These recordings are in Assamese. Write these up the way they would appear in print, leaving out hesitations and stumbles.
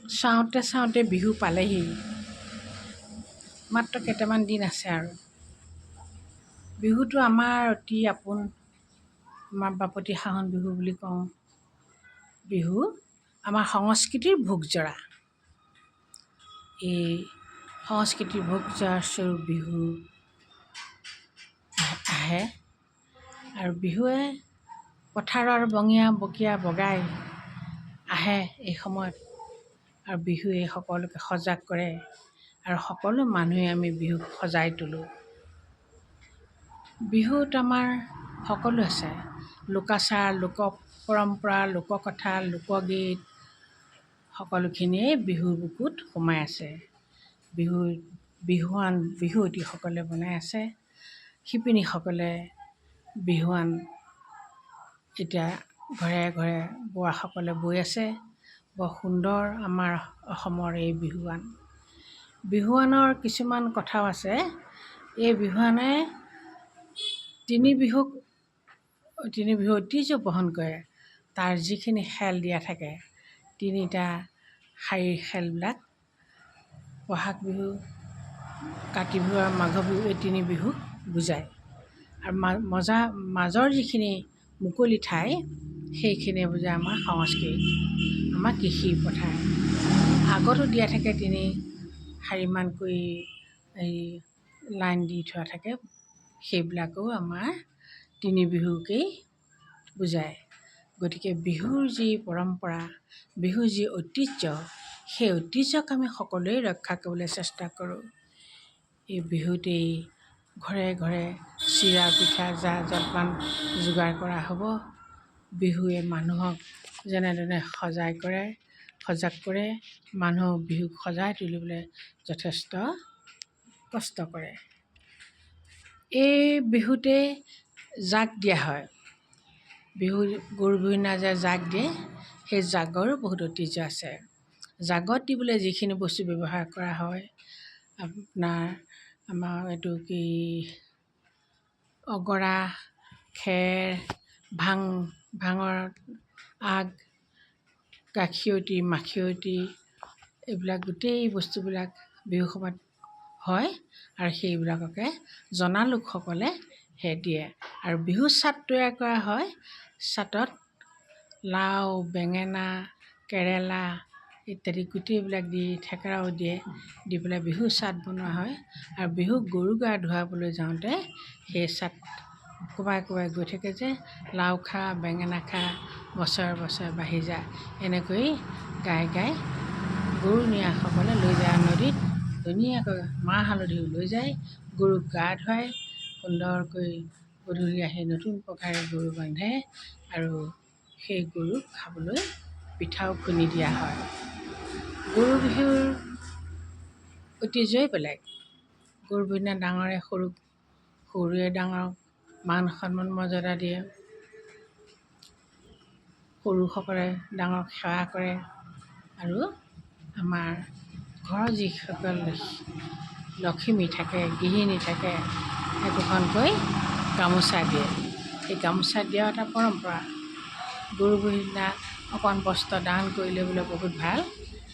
চাওঁতে চাওঁতে বিহু পালেহি। মাত্ৰ কেইটামান দিন আছে আৰু। বিহুটো আমাৰ অতি আপোন, আমাৰ বাপতিসাহোন বিহু বুলি কওঁ। বিহু আমাৰ সংস্কৃতিৰ ভোগজৰা। এই সংস্কৃতিৰ ভোগজৰা স্বৰূপ বিহু আহে আৰু বিহুৱে পথাৰৰ বঙিয়া বকিয়া বগাই আহে এই সময়ত আৰু বিহুৱে সকলোকে সজাগ কৰে আৰু সকলো মানুহে আমি বিহুক সজাই তোলোঁ। বিহুত আমাৰ সকলো আছে, লোকাচাৰ, লোক পৰম্পৰা, লোককথা, লোকগীত সকলোখিনিয়ে বিহুৰ বুকুত সোমাই আছে। বিহুৱতীসকলে বনাই আছে, শিপিনীসকলে বিহুৱান এতিয়া ঘৰে ঘৰে বোৱাসকলে বৈ আছে। বৰ সুন্দৰ আমাৰ অসমৰ এই বিহুৱান। বিহুৱানৰ কিছুমান কথাও আছে। এই বিহুৱানে তিনি বিহু ঐতিহ্য বহন কৰে। তাৰ যিখিনি খেল দিয়া থাকে, তিনিটা শাৰীৰ খেলবিলাক বহাগ বিহু, কাতি বিহু আৰু মাঘ বিহু, এই তিনি বিহুক বুজায়। আৰু মাজৰ যিখিনি মুকলি ঠাই, সেইখিনিয়ে বুজায় আমাৰ সংস্কৃতি, আমাৰ কৃষি পথাৰ। আগতো দিয়া থাকে তিনি শাৰীমানকৈ এই লাইন দি থোৱা থাকে, সেইবিলাকো আমাৰ তিনি বিহুকেই বুজায়। গতিকে বিহুৰ যি পৰম্পৰা, বিহুৰ যি ঐতিহ্য, সেই ঐতিহ্যক আমি সকলোৱে ৰক্ষা কৰিবলৈ চেষ্টা কৰোঁ। এই বিহুতেই ঘৰে ঘৰে চিৰা পিঠা জা জলপান যোগাৰ কৰা হ'ব। বিহুৱে মানুহক যেনেদৰে সজাগ কৰে, মানুহক বিহুক সজাই তুলিবলৈ যথেষ্ট কষ্ট কৰে। এই বিহুতে জাক দিয়া হয়। গৰু বিহুৰ দিনা যে জাক দিয়ে, সেই জাগৰো বহুত ঐতিহ্য আছে। জাগত দিবলৈ যিখিনি বস্তু ব্যৱহাৰ কৰা হয়, আমাৰ এইটো কি অগৰা, খেৰ, ভাঙৰ আগ, গাখীৰতী, মাখিয়তী, এইবিলাক গোটেই বস্তুবিলাক বিহু সময়ত হয় আৰু সেইবিলাককে জনা লোকসকলে দিয়ে। আৰু বিহু চাট তৈয়াৰ কৰা হয়। চাটত লাও, বেঙেনা, কেৰেলা ইত্যাদি গোটেইবিলাক দি, থেকেৰাও দিয়ে, দি পেলাই বিহু চাট বনোৱা হয়। আৰু বিহুক গৰু গা ধুৱাবলৈ যাওঁতে সেই চাট কোবাই কোবাই গৈ থাকে যে, লাও খা বেঙেনা খা বছৰে বছৰে বাঢ়ি যা, এনেকৈ গাই গাই গৰু নিয়াসকলে লৈ যায় নদীত। ধুনীয়াকৈ মাহ হালধিও লৈ যায়, গৰুক গা ধুৱাই সুন্দৰকৈ গধূলি আহি নতুন পঘাৰে গৰু বান্ধে আৰু সেই গৰুক খাবলৈ পিঠাও খুন্দি দিয়া হয়। গৰু বিহুৰ ঐতিহ্যই বেলেগ। গৰু বিহুৰ দিনা ডাঙৰে সৰুক, সৰুৱে ডাঙৰক মান সন্মান মৰ্যাদা দিয়ে, সৰুসকলে ডাঙৰক সেৱা কৰে আৰু আমাৰ ঘৰৰ যিসকল লখিমী থাকে, গৃহিণী থাকে, একোখনকৈ গামোচা দিয়ে। এই গামোচা দিয়াও এটা পৰম্পৰা। গৰু বিহুৰ দিনা অকণ বস্ত্ৰ দান কৰিলে বোলে বহুত ভাল,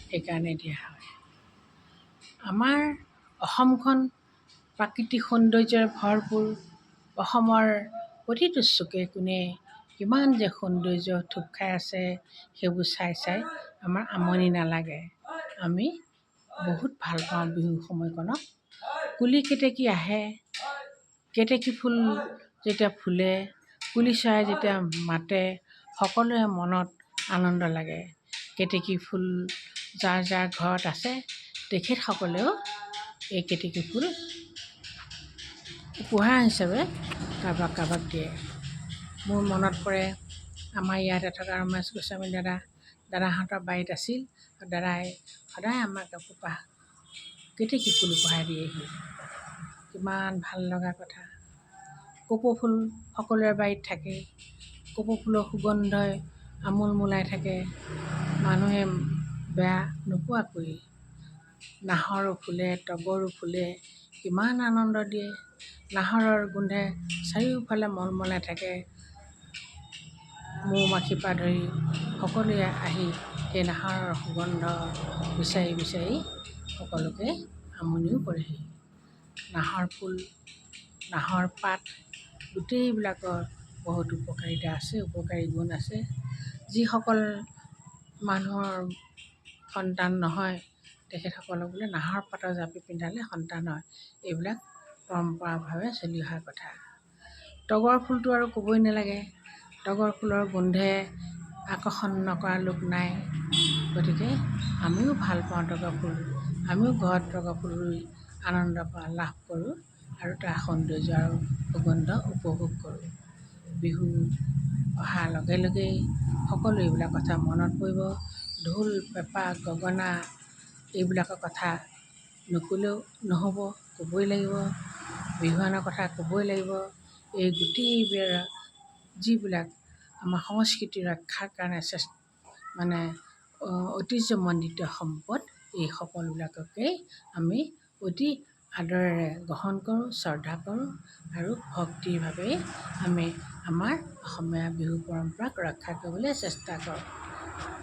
সেইকাৰণে দিয়া হয়। আমাৰ অসমখন প্ৰাকৃতিক সৌন্দৰ্যৰে ভৰপূৰ। অসমৰ প্ৰতিটো চুকে কোণে কিমান যে সৌন্দৰ্য থোপ খাই আছে, সেইবোৰ চাই চাই আমাৰ আমনি নালাগে। আমি বহুত ভাল পাওঁ বিহুৰ সময়কণত। কুলি কেতেকী আহে, কেতেকী ফুল যেতিয়া ফুলে, কুলি চৰাই যেতিয়া মাতে, সকলোৰে মনত আনন্দ লাগে। কেতেকী ফুল যাৰ যাৰ ঘৰত আছে, তেখেতসকলেও এই কেতেকী ফুল উপহাৰ হিচাপে কাৰোবাক কাৰোবাক দিয়ে। মোৰ মনত পৰে, আমাৰ ইয়াতে থকা ৰমেশ গোস্বামী দাদাহঁতৰ বাৰীত আছিল, আৰু দাদাই সদায় আমাক এসোপা কেতেকী ফুল উপহাৰ দিয়েহি। কিমান ভাল লগা কথা। কপৌ ফুল সকলোৰে বাৰীত থাকেই। কপৌ ফুলৰ সুগন্ধই আমোল মোলাই থাকে, মানুহে বেয়া নোপোৱাকৈ। নাহৰো ফুলে, তগৰো ফুলে, কিমান আনন্দ দিয়ে। নাহৰৰ গোন্ধে চাৰিওফালে মলমলাই থাকে। মৌ মাখিৰ পৰা ধৰি সকলোৱে আহি সেই নাহৰ সুগন্ধ বিচাৰি বিচাৰি সকলোকে আমনিও কৰেহি। নাহৰ ফুল, নাহৰ পাত গোটেইবিলাকৰ বহুত উপকাৰিতা আছে, উপকাৰী গুণ আছে। যিসকল মানুহৰ সন্তান নহয় তেখেতসকলক বোলে নাহৰ পাতৰ জাপি পিন্ধালে সন্তান হয়। এইবিলাক পৰম্পৰাভাৱে চলি অহা কথা। তগৰ ফুলটো আৰু ক'বই নালাগে। তগৰ ফুলৰ গোন্ধে আকৰ্ষণ নকৰা লোক নাই। গতিকে আমিও ভাল পাওঁ তগৰ ফুল। আমিও ঘৰত তগৰ ফুল ৰুই আনন্দ লাভ কৰোঁ আৰু তাৰ সৌন্দৰ্য আৰু সুগন্ধ উপভোগ কৰোঁ। বিহু অহাৰ লগে লগেই সকলো এইবিলাক কথা মনত পৰিব। ঢোল, পেঁপা, গগনা এইবিলাকৰ কথা নক'লেও নহ'ব, ক'বই লাগিব। বিহুৱানৰ কথা ক'বই লাগিব। এই গোটেই যিবিলাক আমাৰ সংস্কৃতি ৰক্ষাৰ কাৰণে মানে ঐতিহ্যমণ্ডিত সম্পদ, এই সকলোবিলাককেই আমি অতি আদৰেৰে গ্ৰহণ কৰোঁ, শ্ৰদ্ধা কৰোঁ আৰু ভক্তিভাৱেই আমি আমাৰ অসমীয়া বিহু পৰম্পৰাক ৰক্ষা কৰিবলৈ চেষ্টা কৰোঁ।